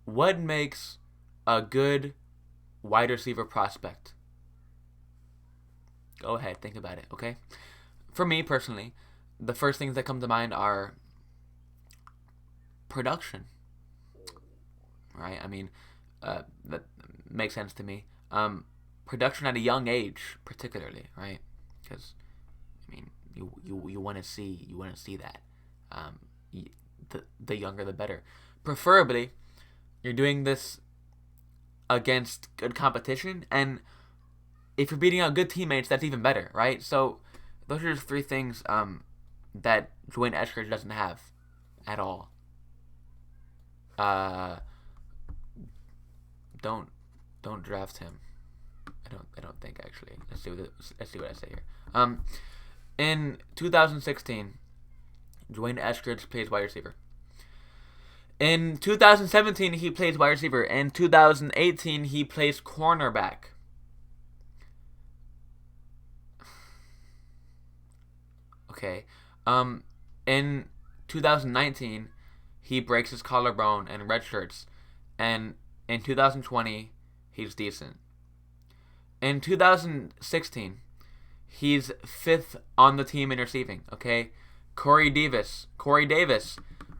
What makes a good wide receiver prospect? Go ahead, think about it, okay? For me personally, the first things that come to mind are production, right? I mean, that makes sense to me. Production at a young age, particularly, right? Because I mean, you want to see that. Um, the younger the better. Preferably, you're doing this against good competition, and if you're beating out good teammates, that's even better, right? So those are just three things that D'Wayne Eskridge doesn't have at all. Uh, don't don't draft him. I don't think actually. Let's see what I say here. In 2016, D'Wayne Eskridge plays wide receiver. In 2017, he plays wide receiver. In 2018, he plays cornerback. Okay. In 2019, he breaks his collarbone and redshirts, and in 2020, he's decent. In 2016, he's fifth on the team in receiving. Okay, Corey Davis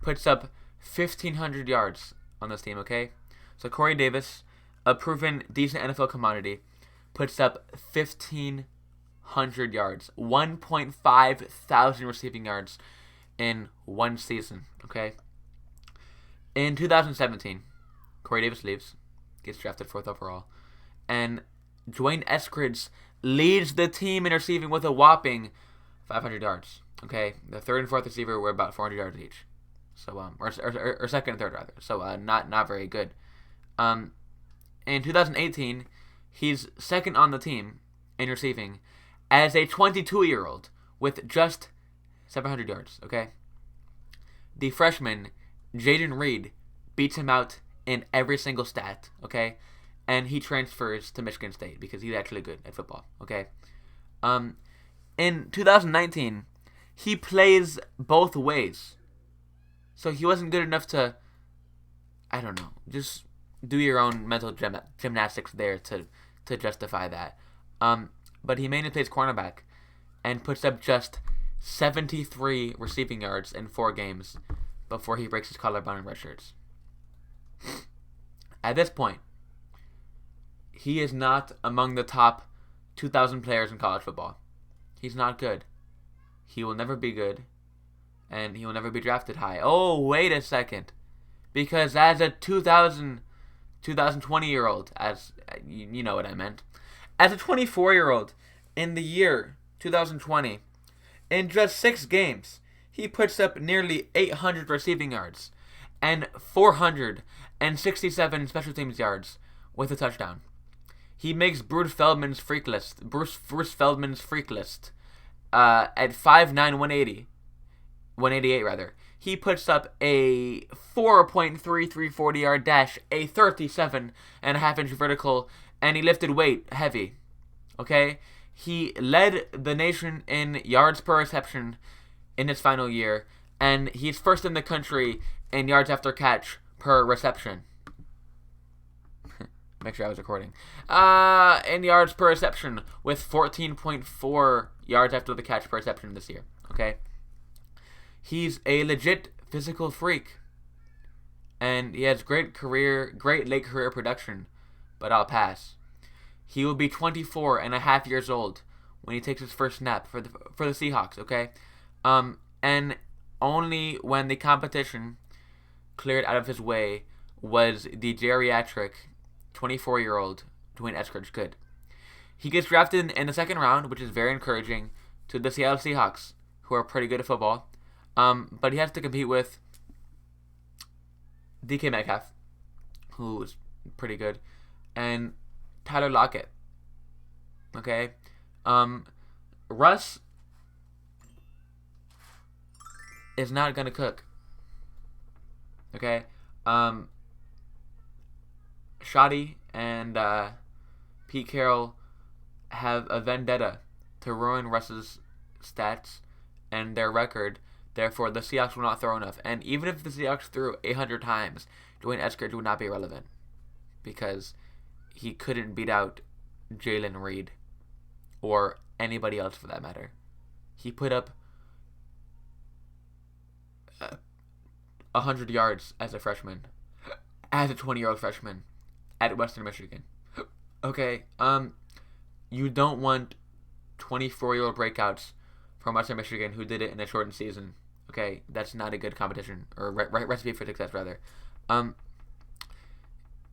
puts up 1,500 yards on this team. Okay, so Corey Davis, a proven decent NFL commodity, puts up 1,500 yards, 1.5 thousand receiving yards in one season. Okay, in 2017, Corey Davis leaves, gets drafted fourth overall, and D'Wayne Eskridge leads the team in receiving with a whopping 500 yards. Okay, the third and fourth receiver were about 400 yards each. So or second and third rather. So not very good. In 2018, he's second on the team in receiving as a 22-year-old with just 700 yards. Okay, the freshman Jaden Reed beats him out in every single stat. Okay, and he transfers to Michigan State because he's actually good at football. Okay, in 2019, he plays both ways, so he wasn't good enough to, I don't know, just do your own mental gymnastics there to justify that. But he mainly plays cornerback and puts up just 73 receiving yards in 4 games before he breaks his collarbone and redshirts. At this point, he is not among the top 2,000 players in college football. He's not good. He will never be good, and he will never be drafted high. Oh, wait a second. Because as a 2020-year-old, as you know what I meant, as a 24-year-old in the year 2020, in just 6 games, he puts up nearly 800 receiving yards and 467 special teams yards with a touchdown. He makes Bruce Feldman's freak list at 5'9", 188 rather. He puts up a 4.3340 yard dash, a 37.5-inch vertical, and he lifted weight heavy. Okay, he led the nation in yards per reception in his final year, and he's first in the country in yards after catch per reception. Make sure I was recording. In yards per reception with 14.4 yards after the catch per reception this year. Okay, he's a legit physical freak, and he has great late career production. But I'll pass. He will be 24 and a half years old when he takes his first snap for the Seahawks. Okay, and only when the competition cleared out of his way was the geriatric 24-year-old D'Wayne Eskridge good. He gets drafted in the second round, which is very encouraging to the Seattle Seahawks, who are pretty good at football. But he has to compete with DK Metcalf, who's pretty good, and Tyler Lockett. Okay, Russ is not gonna cook. Okay, Shoddy and Pete Carroll have a vendetta to ruin Russ's stats and their record Therefore, the Seahawks will not throw enough. And even if the Seahawks threw 800 times, D'Wayne Eskridge would not be relevant because he couldn't beat out Jalen Reed or anybody else for that matter. He put up 100 yards as a freshman, as a 20-year-old freshman at Western Michigan. Okay, you don't want 24-year-old breakouts from Western Michigan who did it in a shortened season. Okay, that's not a good competition or recipe for success rather.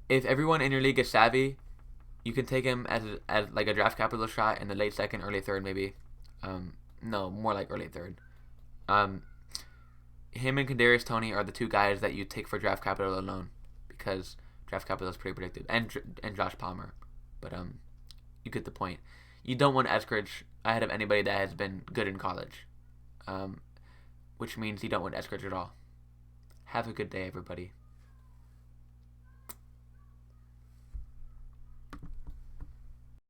If everyone in your league is savvy, you can take him as like a draft capital shot in the late second, early third maybe. No, more like early third. Him and Kadarius Toney are the two guys that you take for draft capital alone because draft capital is pretty predictive, and Josh Palmer, but you get the point. You don't want Eskridge ahead of anybody that has been good in college, which means you don't want Eskridge at all. Have a good day, everybody.